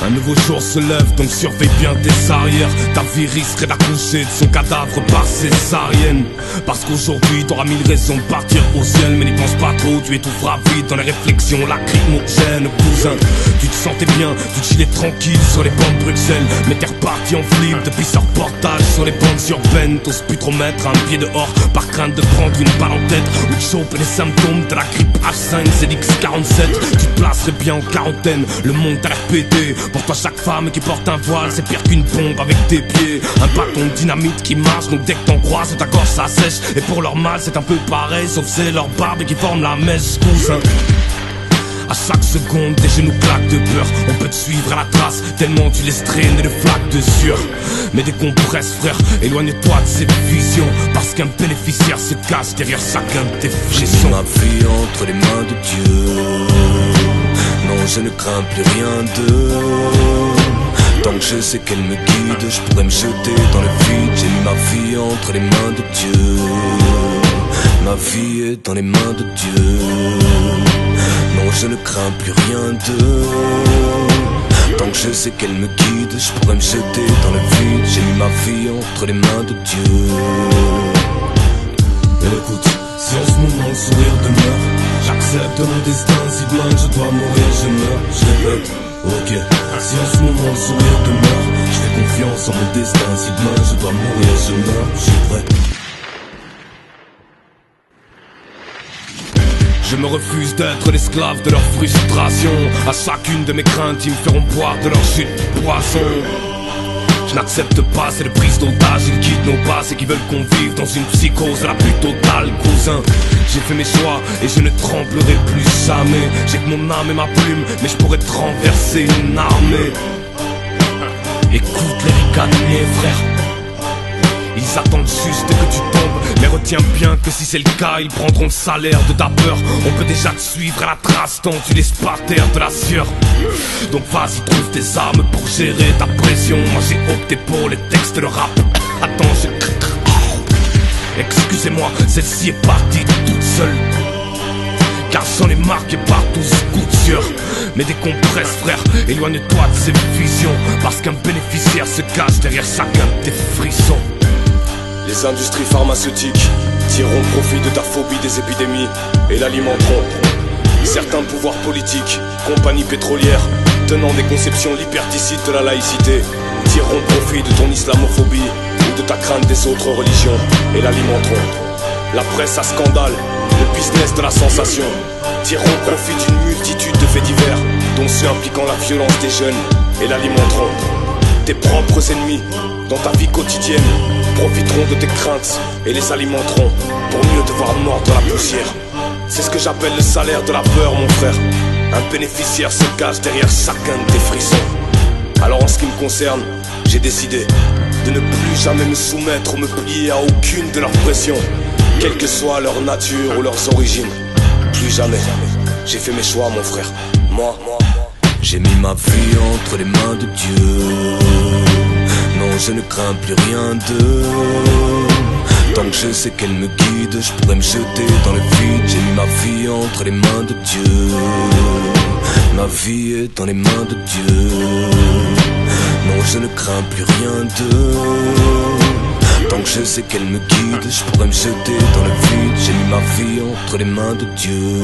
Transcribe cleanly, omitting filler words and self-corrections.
Un nouveau jour se lève, donc surveille bien tes arrières. Ta vie risquerait d'accoucher de son cadavre par césarienne. Parce qu'aujourd'hui t'auras mille raisons de partir au ciel, mais n'y pense pas trop, tu étoufferas vite dans les réflexions lacrymogènes. Cousin, tu te sentais bien, tu chillais tranquille sur les bancs de Bruxelles, mais t'es reparti en flip depuis ce reportage sur les bandes urbaines. T'oses plus trop mettre un pied dehors par crainte de prendre une balle en tête ou de choper les symptômes de la grippe H5Z47. Tu te placerais bien en quarantaine, le monde t'a l'air pété. Pour toi chaque femme qui porte un voile c'est pire qu'une bombe avec tes pieds. Un bâton de dynamite qui marche, donc dès que t'en croises ta gorge ça sèche. Et pour leur mal c'est un peu pareil, sauf c'est leur barbe qui forme la mèche. Cousin, à chaque seconde tes genoux claquent de peur. On peut te suivre à la trace tellement tu laisses traîner de flaques de sueur. Mais décompresse frère, éloigne-toi de cette vision, parce qu'un bénéficiaire se cache derrière chacun de tes frissons. J'ai mis ma vie entre les mains de Dieu. Non, je ne crains plus rien d'eux. Tant que je sais qu'elle me guide, je pourrais me jeter dans le vide. J'ai mis ma vie entre les mains de Dieu. Ma vie est dans les mains de Dieu. Non, je ne crains plus rien d'eux. Tant que je sais qu'elle me guide, je pourrais me jeter dans le vide. J'ai mis ma vie entre les mains de Dieu. Écoute, si en ce moment le sourire demeure, j'accepte mon destin. Si demain je dois mourir, je meurs, je répète. Ok, si en ce moment le sourire demeure, je fais confiance en mon destin. Si demain je dois mourir, je meurs, je suis prêt. Je me refuse d'être l'esclave de leur frustration. À chacune de mes craintes, ils me feront boire de leur jus de poisson. Je n'accepte pas ces prises d'otage, ils guident nos pas, et qui veulent qu'on vive dans une psychose à la plus totale. Cousin, j'ai fait mes choix et je ne tremblerai plus jamais. J'ai que mon âme et ma plume, mais je pourrais te renverser une armée. Écoute les ricanés frère, ils attendent juste que tu tombes. Mais retiens bien que si c'est le cas, ils prendront le salaire de ta peur. On peut déjà te suivre à la trace tant tu laisses par terre de la sueur. Donc vas-y, trouve tes armes pour gérer ta pression. Moi j'ai opté pour les textes, le rap. Attends, excusez-moi, celle-ci est partie toute seule, car j'en ai marqué partout ce coup de sueur. Mais décompresse frère, éloigne-toi de ces visions, parce qu'un bénéficiaire se cache derrière chacun de tes frissons. Les industries pharmaceutiques tireront profit de ta phobie des épidémies et l'alimenteront. Certains pouvoirs politiques, compagnies pétrolières, tenant des conceptions liberticides de la laïcité, tireront profit de ton islamophobie ou de ta crainte des autres religions et l'alimenteront. La presse à scandale, le business de la sensation, tireront profit d'une multitude de faits divers, dont ceux impliquant la violence des jeunes, et l'alimenteront. Tes propres ennemis, dans ta vie quotidienne, profiteront de tes craintes et les alimenteront pour mieux te voir mort dans la poussière. C'est ce que j'appelle le salaire de la peur, mon frère. Un bénéficiaire se cache derrière chacun de tes frissons. Alors en ce qui me concerne, j'ai décidé de ne plus jamais me soumettre ou me plier à aucune de leurs pressions, quelle que soit leur nature ou leurs origines. Plus jamais. J'ai fait mes choix, mon frère. Moi. J'ai mis ma vie entre les mains de Dieu. Non, je ne crains plus rien d'eux. Tant que je sais qu'elle me guide, je pourrais me jeter dans le vide. J'ai mis ma vie entre les mains de Dieu. Ma vie est dans les mains de Dieu. Non, je ne crains plus rien d'eux. Tant que je sais qu'elle me guide, je pourrais me jeter dans le vide. J'ai mis ma vie entre les mains de Dieu.